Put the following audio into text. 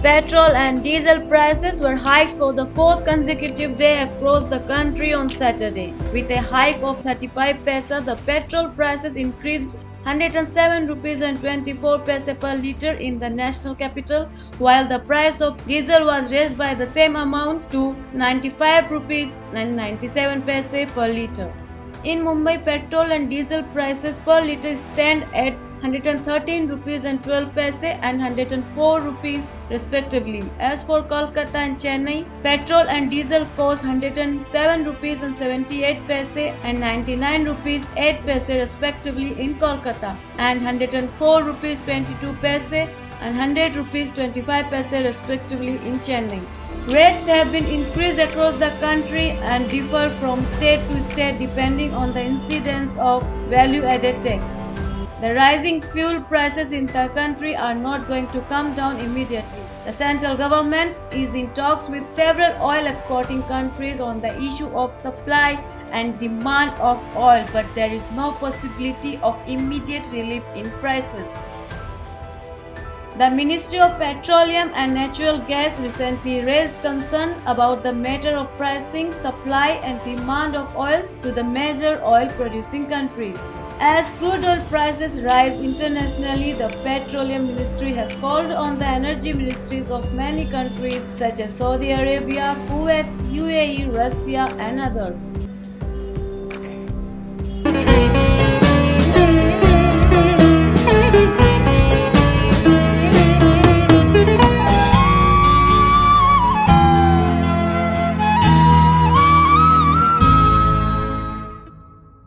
Petrol and diesel prices were hiked for the fourth consecutive day across the country on Saturday. With a hike of 35 paisa, the petrol prices increased 107 rupees and 24 paise per liter in the national capital, while the price of diesel was raised by the same amount to 95 rupees and 97 paise per liter. In Mumbai, petrol and diesel prices per liter stand at 113 rupees and 12 paise and 104 rupees respectively. As for Kolkata and Chennai, petrol and diesel cost 107 rupees and 78 paise and 99 rupees 8 paise respectively in Kolkata and 104 rupees 22 paise and 100 rupees 25 paise respectively in Chennai. Rates have been increased across the country and differ from state to state depending on the incidence of value-added tax. The rising fuel prices in the country are not going to come down immediately. The central government is in talks with several oil exporting countries on the issue of supply and demand of oil, but there is no possibility of immediate relief in prices. The Ministry of Petroleum and Natural Gas recently raised concern about the matter of pricing, supply and demand of oils to the major oil-producing countries. As crude oil prices rise internationally, the Petroleum Ministry has called on the energy ministries of many countries such as Saudi Arabia, Kuwait, UAE, Russia and others